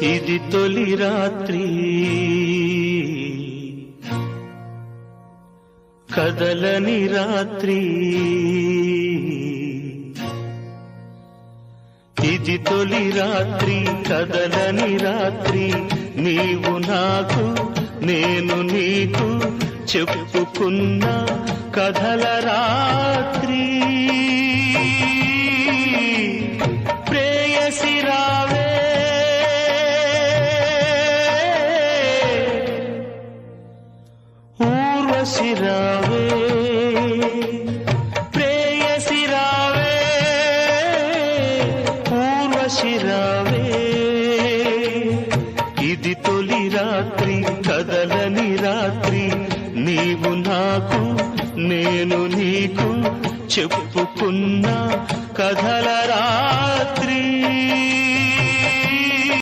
ఇది తొలి రాత్రి కదలని రాత్రి ఇది తొలి రాత్రి కదలని రాత్రి నీవు నాకు నేను నీకు చెప్పుకున్న కథల రాత్రి ప్రేయసి రావే ఊర్వశి రావే ప్రేయసి రావే ఊర్వశి రావే ఇది తొలి రాత్రి కదలని రాత్రి నీవు నాకు నేను నీకు చెప్పుకున్న కథల రాత్రి